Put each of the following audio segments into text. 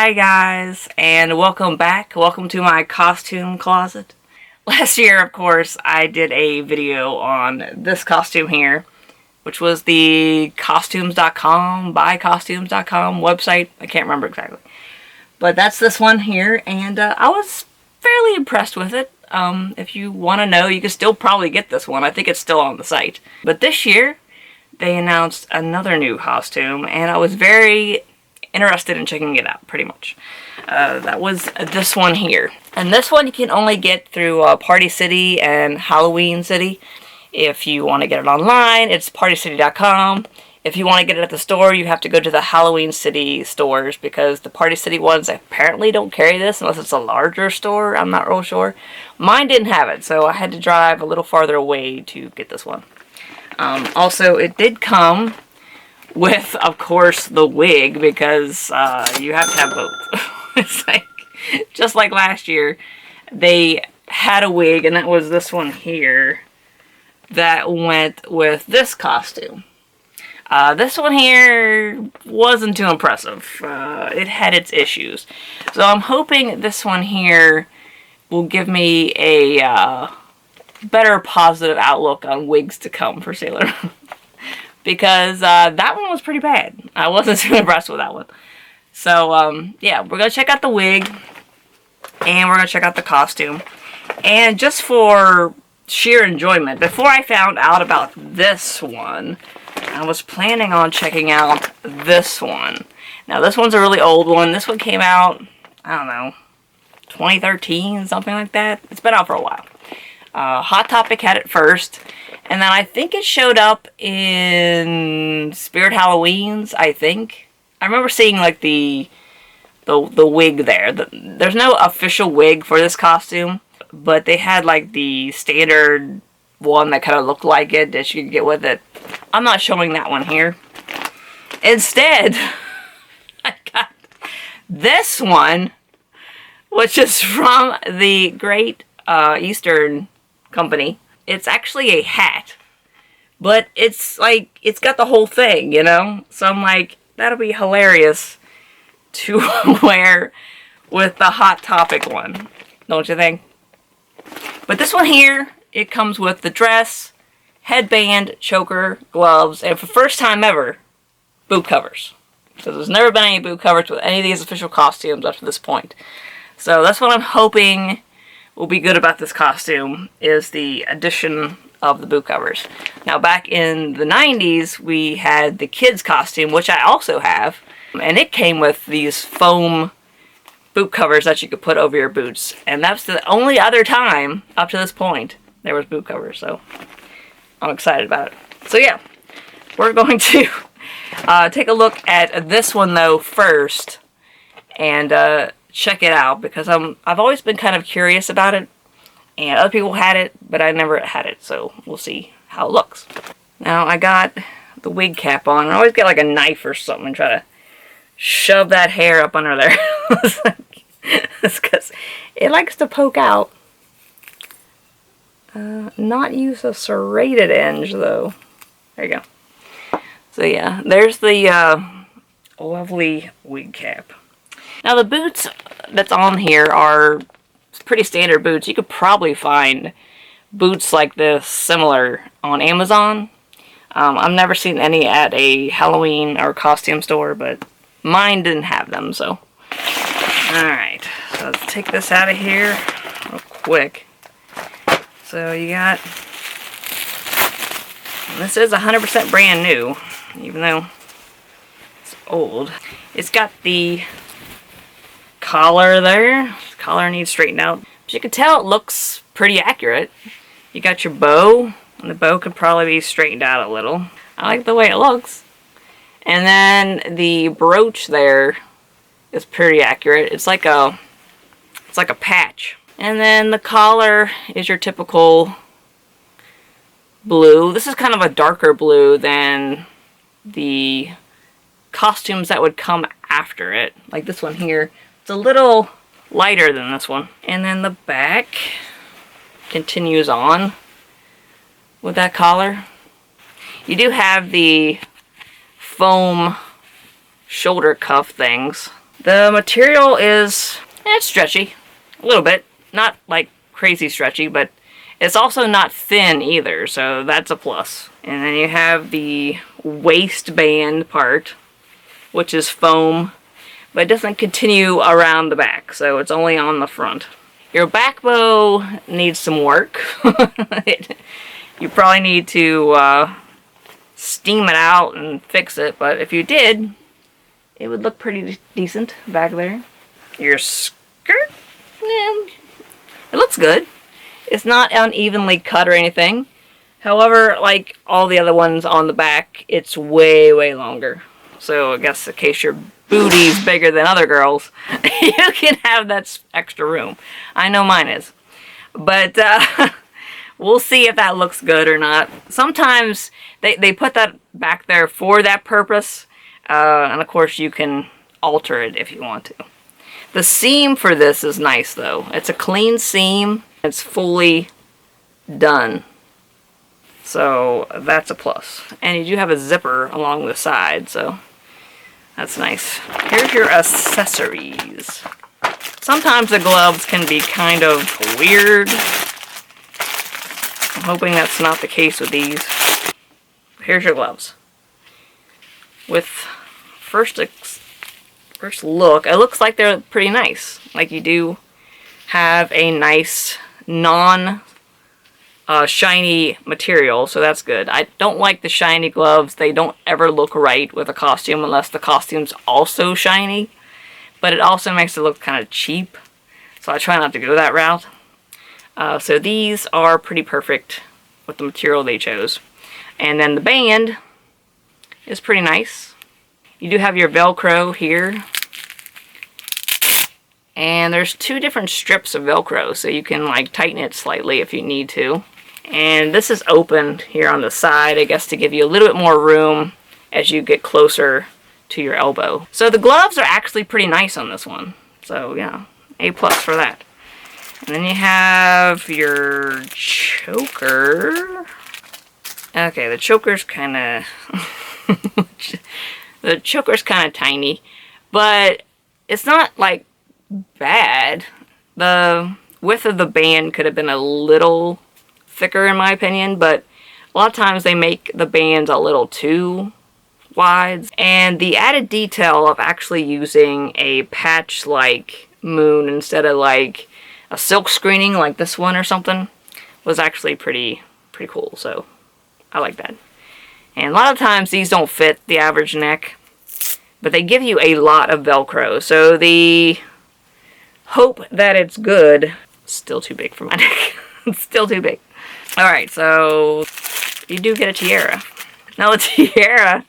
Hi guys, and welcome back. Welcome to my costume closet. Last year, of course, I did a video on this costume here, which was the costumes.com, buycostumes.com website. I can't remember exactly. But that's this one here, and I was fairly impressed with it. If you want to know, you can still probably get this one. I think it's still on the site. But this year, they announced another new costume, and I was very interested in checking it out, pretty much. That was this one here. And this one you can only get through Party City and Halloween City. If you want to get it online, it's partycity.com. If you want to get it at the store, you have to go to the Halloween City stores, because the Party City ones apparently don't carry this unless it's a larger store. I'm not real sure. Mine didn't have it, so I had to drive a little farther away to get this one. Also, it did come with, of course, the wig, because you have to have both. It's like, just like last year, they had a wig, and that was this one here, that went with this costume. This one here wasn't too impressive. It had its issues. So I'm hoping this one here will give me a better positive outlook on wigs to come for Sailor Moon. Because that one was pretty bad. I wasn't too impressed with that one. So, yeah, we're going to check out the wig. And we're going to check out the costume. And just for sheer enjoyment, before I found out about this one, I was planning on checking out this one. Now, this one's a really old one. This one came out, I don't know, 2013, something like that. It's been out for a while. Hot Topic had it first. And then I think it showed up in Spirit Halloween's, I think. I remember seeing, like, the wig there. There's no official wig for this costume, but they had, like, the standard one that kind of looked like it that you could get with it. I'm not showing that one here. Instead, I got this one, which is from the Great Eastern Company. It's actually a hat, but it's like, it's got the whole thing, you know? So I'm like, that'll be hilarious to wear with the Hot Topic one, don't you think? But this one here, it comes with the dress, headband, choker, gloves, and for the first time ever, boot covers. So there's never been any boot covers with any of these official costumes up to this point. So that's what I'm hoping will be good about this costume, is the addition of the boot covers. Now, back in the 90s, we had the kids costume, which I also have, and it came with these foam boot covers that you could put over your boots, and that's the only other time up to this point there was boot covers, so I'm excited about it. So yeah, we're going to take a look at this one though first, and check it out, because I've always been kind of curious about it, and other people had it, but I never had it, so we'll see how it looks. Now, I got the wig cap on. I always get like a knife or something and try to shove that hair up under there. It's because it likes to poke out. Not use a serrated edge, though. There you go. So yeah, there's the lovely wig cap. Now, the boots that's on here are pretty standard boots. You could probably find boots like this similar on Amazon. I've never seen any at a Halloween or costume store, but mine didn't have them, so. Alright, so let's take this out of here real quick. So you got, this is 100% brand new, even though it's old. It's got the collar there. The collar needs straightened out. But you can tell it looks pretty accurate. You got your bow, and the bow could probably be straightened out a little. I like the way it looks. And then the brooch there is pretty accurate. It's like a patch. And then the collar is your typical blue. This is kind of a darker blue than the costumes that would come after it. Like this one here. It's a little lighter than this one. And then the back continues on with that collar. You do have the foam shoulder cuff things. The material is, it's stretchy. A little bit. Not like crazy stretchy, but it's also not thin either, so that's a plus. And then you have the waistband part, which is foam, but it doesn't continue around the back, so it's only on the front. Your back bow needs some work. You probably need to steam it out and fix it, but if you did, it would look pretty decent back there. Your skirt, yeah, it looks good. It's not unevenly cut or anything. However, like all the other ones on the back, it's way, way longer. So I guess in case your booty's bigger than other girls, you can have that extra room. I know mine is. But we'll see if that looks good or not. Sometimes they put that back there for that purpose. And of course you can alter it if you want to. The seam for this is nice though. It's a clean seam. It's fully done. So that's a plus. And you do have a zipper along the side, so that's nice. Here's your accessories. Sometimes the gloves can be kind of weird. I'm hoping that's not the case with these. Here's your gloves. With first look, it looks like they're pretty nice. Like you do have a nice non-shiny material, so that's good. I don't like the shiny gloves. They don't ever look right with a costume unless the costume's also shiny. But it also makes it look kind of cheap, so I try not to go that route. So these are pretty perfect with the material they chose. And then the band is pretty nice. You do have your Velcro here. And there's two different strips of Velcro, so you can like tighten it slightly if you need to. And this is open here on the side, I guess to give you a little bit more room as you get closer to your elbow. So the gloves are actually pretty nice on this one. So yeah, A+ for that. And then you have your choker. Okay, the choker's kind of the choker's kind of tiny, but it's not like bad. The width of the band could have been a little thicker in my opinion, but a lot of times they make the bands a little too wide. And the added detail of actually using a patch like moon instead of like a silk screening like this one or something was actually pretty cool, so I like that. And a lot of times these don't fit the average neck, but they give you a lot of Velcro, so the hope that it's good. Still too big for my neck. It's still too big. Alright, so you do get a tiara. Now the tiara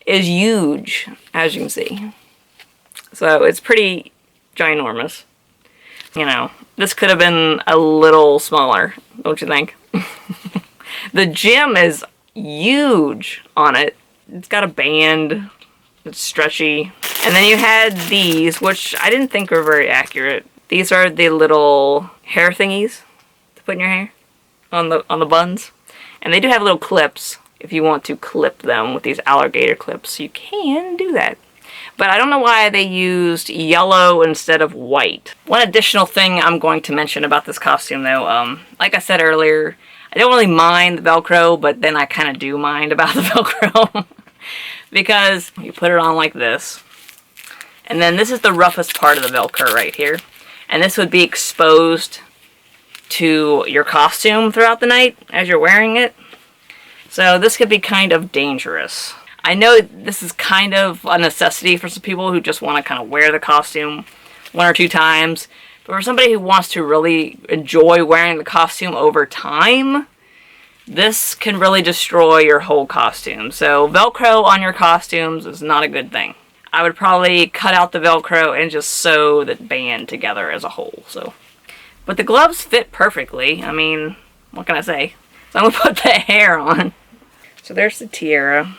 is huge, as you can see. So it's pretty ginormous. You know, this could have been a little smaller, don't you think? The gem is huge on it. It's got a band. It's stretchy. And then you had these, which I didn't think were very accurate. These are the little hair thingies to put in your hair on the buns. And they do have little clips. If you want to clip them with these alligator clips, you can do that. But I don't know why they used yellow instead of white. One additional thing I'm going to mention about this costume though, like I said earlier, I don't really mind the Velcro, but then I kind of do mind about the Velcro. Because you put it on like this, and then this is the roughest part of the Velcro right here, and this would be exposed to your costume throughout the night as you're wearing it. So this could be kind of dangerous. I know this is kind of a necessity for some people who just want to kind of wear the costume one or two times, but for somebody who wants to really enjoy wearing the costume over time, this can really destroy your whole costume. So Velcro on your costumes is not a good thing. I would probably cut out the Velcro and just sew the band together as a whole. So, but the gloves fit perfectly. I mean, what can I say? So I'm gonna put the hair on. So there's the tiara.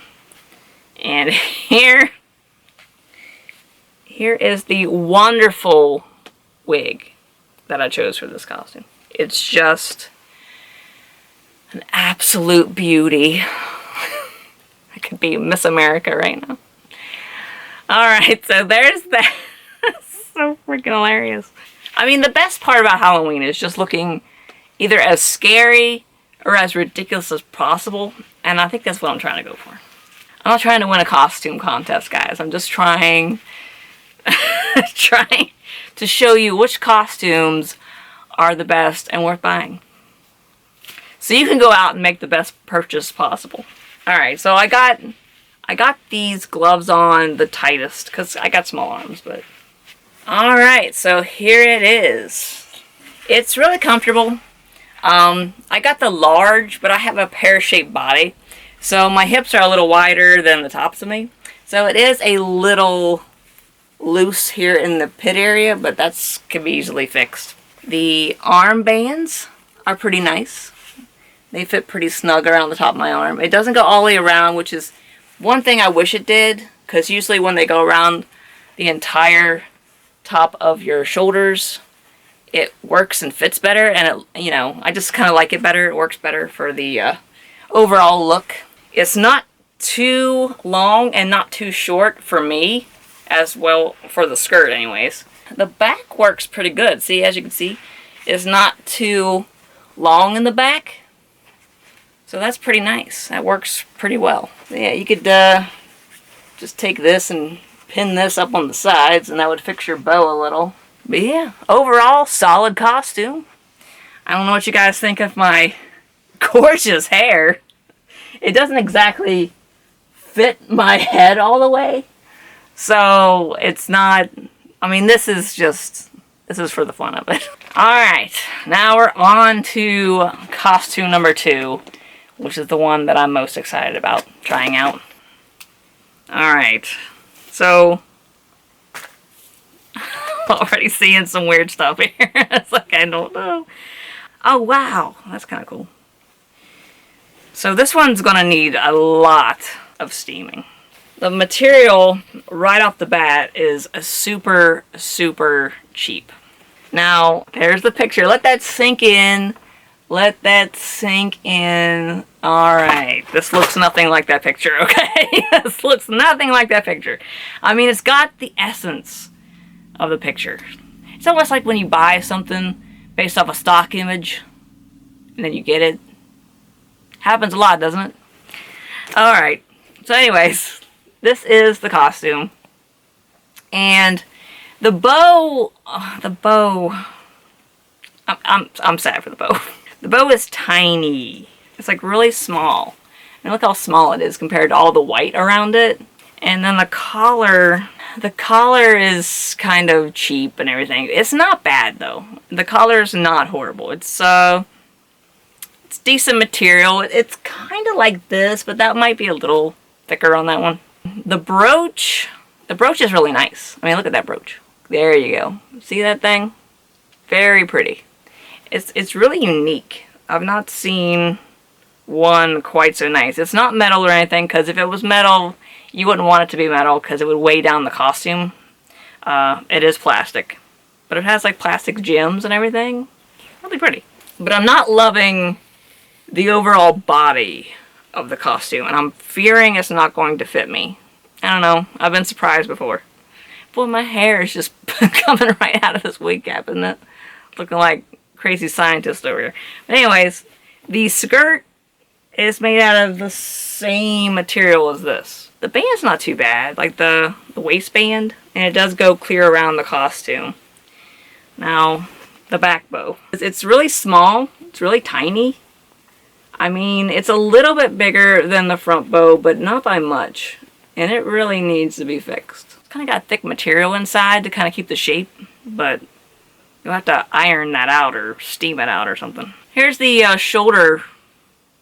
And here is the wonderful wig that I chose for this costume. It's just an absolute beauty. I could be Miss America right now. Alright, so there's that. so freaking hilarious. I mean, the best part about Halloween is just looking either as scary or as ridiculous as possible. And I think that's what I'm trying to go for. I'm not trying to win a costume contest, guys. I'm just trying trying to show you which costumes are the best and worth buying. So you can go out and make the best purchase possible. Alright, so I got these gloves on the tightest because I got small arms, but alright, so here it is. It's really comfortable. I got the large, but I have a pear-shaped body. So my hips are a little wider than the tops of me. So it is a little loose here in the pit area, but that's can be easily fixed. The arm bands are pretty nice. They fit pretty snug around the top of my arm. It doesn't go all the way around, which is one thing I wish it did, because usually when they go around the entire top of your shoulders, it works and fits better, and it, you know, I just kind of like it better. It works better for the overall look. It's not too long and not too short for me, as well for the skirt anyways. The back works pretty good. See, as you can see, it's not too long in the back. So that's pretty nice. That works pretty well. Yeah, you could just take this and pin this up on the sides, and that would fix your bow a little. But yeah, overall, solid costume. I don't know what you guys think of my gorgeous hair. It doesn't exactly fit my head all the way. So it's not, I mean, this is for the fun of it. Alright, now we're on to costume number 2, which is the one that I'm most excited about trying out. Alright, so already seeing some weird stuff here. It's like, I don't know. Oh, wow. That's kind of cool. So this one's going to need a lot of steaming. The material right off the bat is a super, super cheap. Now, there's the picture. Let that sink in. Let that sink in. Alright. This looks nothing like that picture, okay? This looks nothing like that picture. I mean, it's got the essence of the picture. It's almost like when you buy something based off a stock image and then you get it. Happens a lot, doesn't it? Alright. So anyways, this is the costume. And the bow, I'm sad for the bow. The bow is tiny. It's like really small. And look how small it is compared to all the white around it. And then the collar is kind of cheap and everything. It's not bad though. The collar is not horrible. It's decent material. It's kind of like this, but that might be a little thicker on that one. The brooch is really nice. I mean, look at that brooch. There you go. See that thing? Very pretty. It's really unique. I've not seen one quite so nice. It's not metal or anything, because if it was metal, you wouldn't want it to be metal because it would weigh down the costume. It is plastic. But it has like plastic gems and everything. Really pretty. But I'm not loving the overall body of the costume, and I'm fearing it's not going to fit me. I don't know. I've been surprised before. Boy, my hair is just coming right out of this wig cap, isn't it? Looking like crazy scientist over here. But anyways, the skirt is made out of the same material as this. The band's not too bad, like the waistband, and it does go clear around the costume. Now, the back bow. It's really small. It's really tiny. I mean, it's a little bit bigger than the front bow, but not by much. And it really needs to be fixed. It's kind of got thick material inside to kind of keep the shape, but you'll have to iron that out or steam it out or something. Here's the shoulder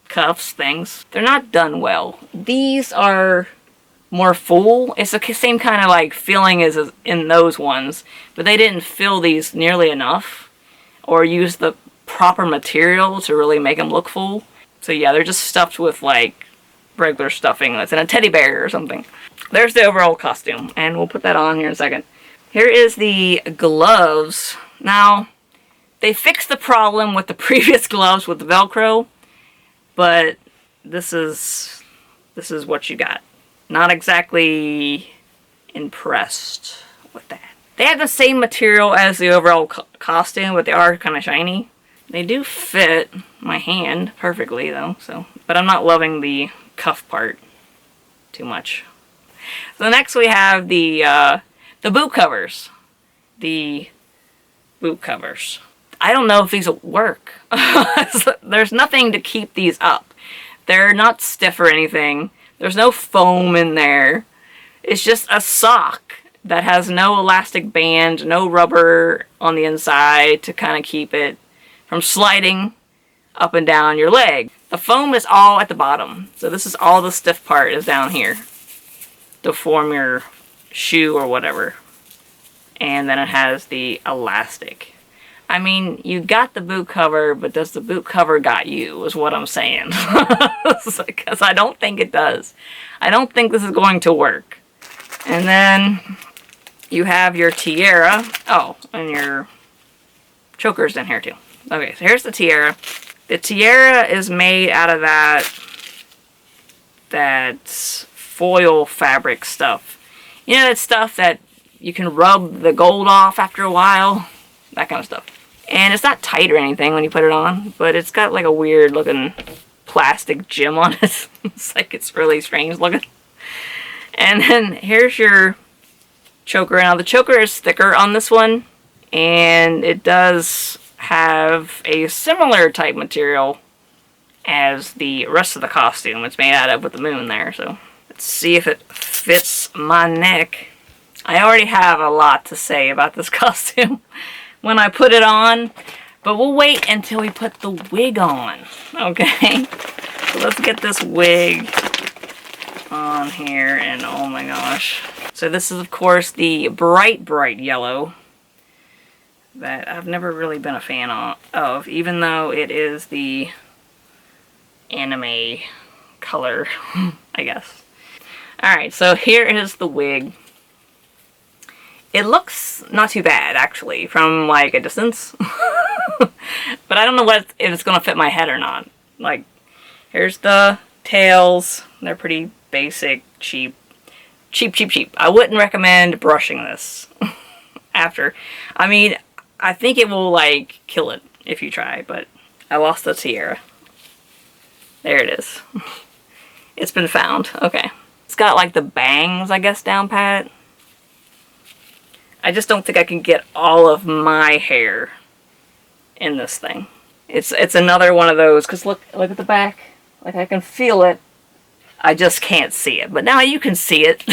cuffs things. They're not done well. These are more full. It's the same kind of like feeling as in those ones, but they didn't fill these nearly enough or use the proper material to really make them look full. So yeah, they're just stuffed with like regular stuffing that's in a teddy bear or something. There's the overall costume, and we'll put that on here in a second. Here is the gloves. Now, they fixed the problem with the previous gloves with the Velcro, but this is what you got. Not exactly impressed with that. They have the same material as the overall costume, but they are kind of shiny. They do fit my hand perfectly though, so. But I'm not loving the cuff part too much. So next we have the boot covers. The boot covers. I don't know if these will work. There's nothing to keep these up. They're not stiff or anything. There's no foam in there. It's just a sock that has no elastic band, no rubber on the inside to kind of keep it from sliding up and down your leg. The foam is all at the bottom. So this is all the stiff part is down here to form your shoe or whatever. And then it has the elastic. I mean, you got the boot cover, but does the boot cover got you, is what I'm saying. Because I don't think it does. I don't think this is going to work. And then you have your tiara. Oh, and your choker's in here too. Okay, so here's the tiara. The tiara is made out of that foil fabric stuff. You know that stuff that you can rub the gold off after a while? That kind of stuff. And it's not tight or anything when you put it on, but it's got like a weird looking plastic gem on it. It's like it's really strange looking. And then here's your choker. Now the choker is thicker on this one, and it does have a similar type material as the rest of the costume. It's made out of with the moon there, so let's see if it fits my neck. I already have a lot to say about this costume when I put it on, but we'll wait until we put the wig on, okay? So let's get this wig on here, and oh my gosh. So this is, of course, the bright, bright yellow that I've never really been a fan of, even though it is the anime color, I guess. Alright, so here is the wig. It looks not too bad, actually, from, like, a distance. But I don't know if it's going to fit my head or not. Like, here's the tails. They're pretty basic, cheap. Cheap, cheap, cheap. I wouldn't recommend brushing this after. I mean, I think it will, like, kill it if you try, but I lost the tiara. There it is. It's been found. Okay. It's got, like, the bangs, I guess, down pat. I just don't think I can get all of my hair in this thing. It's another one of those, because look at the back. Like, I can feel it. I just can't see it. But now you can see it.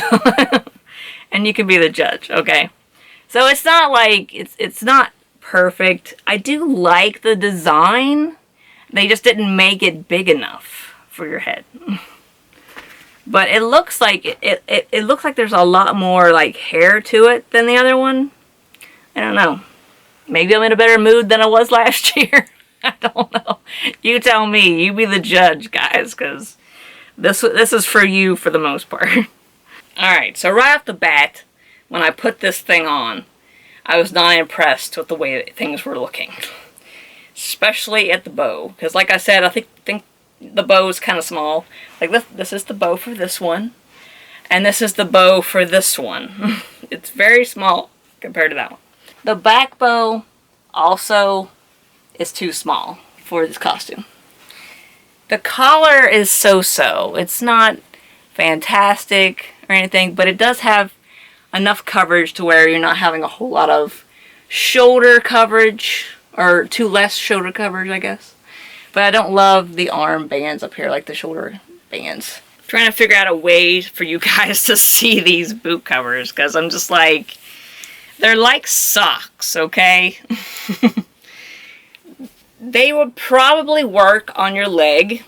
And you can be the judge, okay? So it's not like, it's not perfect. I do like the design. They just didn't make it big enough for your head. But it looks like it looks like there's a lot more like hair to it than the other one. I don't know. Maybe I'm in a better mood than I was last year. I don't know. You tell me. You be the judge, guys, because this is for you for the most part. Alright, so right off the bat, when I put this thing on, I was not impressed with the way that things were looking. Especially at the bow. Because like I said, I think the bow is kind of small. Like this is the bow for this one. And this is the bow for this one. It's very small compared to that one. The back bow also is too small for this costume. The collar is so-so. It's not fantastic or anything, but it does have enough coverage to where you're not having a whole lot of shoulder coverage, or too less shoulder coverage, I guess. But I don't love the arm bands up here, like the shoulder bands. I'm trying to figure out a way for you guys to see these boot covers, because I'm just like, they're like socks, okay? They would probably work on your leg,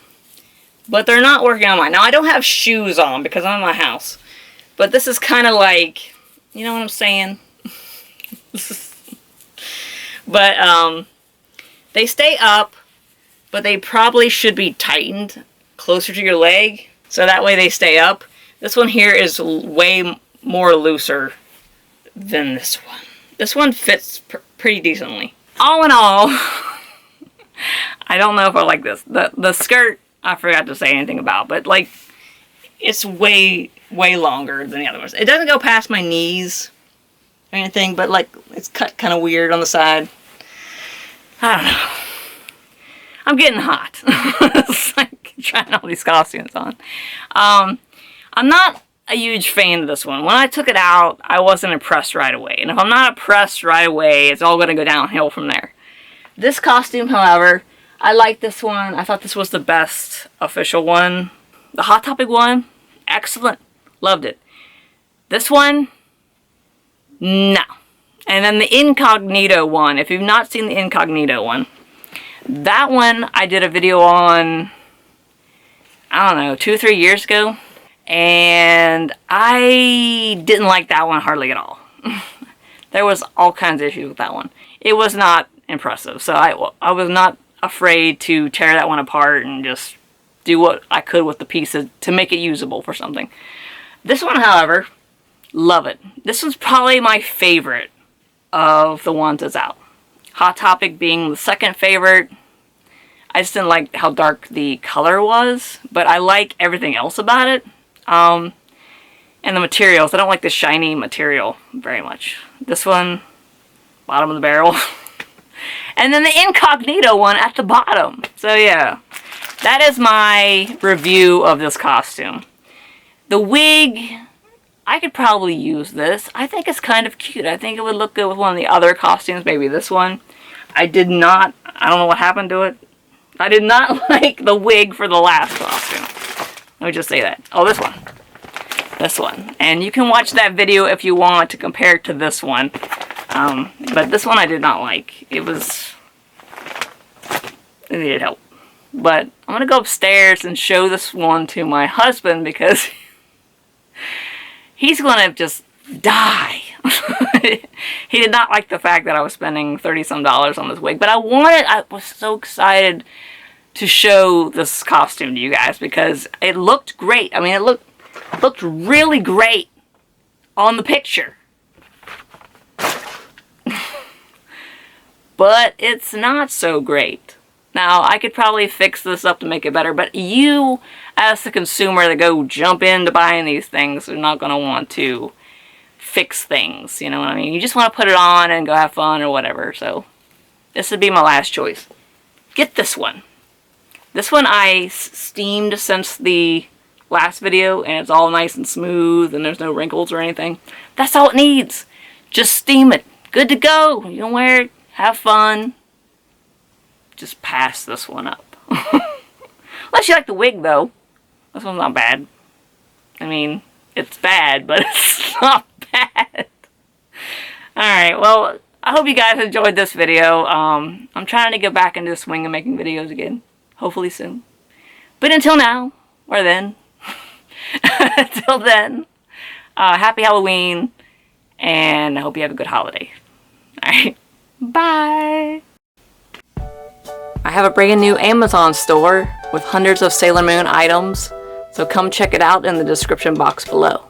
but they're not working on mine. Now, I don't have shoes on because I'm in my house, but this is kind of like, you know what I'm saying? But, they stay up, but they probably should be tightened closer to your leg, so that way they stay up. This one here is way more looser than this one. This one fits pretty decently. All in all, I don't know if I like this. The skirt, I forgot to say anything about, but like, it's way longer than the other ones. It doesn't go past my knees, or anything, but like it's cut kind of weird on the side. I don't know. I'm getting hot. It's like trying all these costumes on. I'm not a huge fan of this one. When I took it out, I wasn't impressed right away. And if I'm not impressed right away, it's all going to go downhill from there. This costume, however, I like this one. I thought this was the best official one. The Hot Topic one, excellent. Loved it. This one, no. And then the Incognito one, if you've not seen the Incognito one, that one I did a video on, I don't know, 2 or 3 years ago. And I didn't like that one hardly at all. There was all kinds of issues with that one. It was not impressive. So I was not afraid to tear that one apart and just do what I could with the pieces to make it usable for something. This one, however, love it. This one's probably my favorite of the ones that's out. Hot Topic being the second favorite. I just didn't like how dark the color was, but I like everything else about it. And the materials. I don't like the shiny material very much. This one, bottom of the barrel. And then the Incognito one at the bottom. So yeah, that is my review of this costume. The wig, I could probably use this. I think it's kind of cute. I think it would look good with one of the other costumes, maybe this one. I don't know what happened to it. I did not like the wig for the last costume. Let me just say that. Oh, this one. This one. And you can watch that video if you want to compare it to this one. But this one I did not like. It needed help. But I'm going to go upstairs and show this one to my husband because he's going to just die. He did not like the fact that I was spending $30-some on this wig. But I was so excited to show this costume to you guys because it looked great. I mean, it looked really great on the picture. But it's not so great. Now, I could probably fix this up to make it better, but you, as the consumer that go jump into buying these things, are not going to want to fix things, you know what I mean? You just want to put it on and go have fun or whatever, so this would be my last choice. Get this one. This one I steamed since the last video, and it's all nice and smooth, and there's no wrinkles or anything. That's all it needs. Just steam it. Good to go. You can wear it. Have fun. Just pass this one up. Unless you like the wig, though. This one's not bad. I mean, it's bad, but it's not bad. Alright, well, I hope you guys enjoyed this video. I'm trying to get back into the swing of making videos again. Hopefully soon. But until now, or then, until then, happy Halloween, and I hope you have a good holiday. Alright, bye! I have a brand new Amazon store with hundreds of Sailor Moon items, so come check it out in the description box below.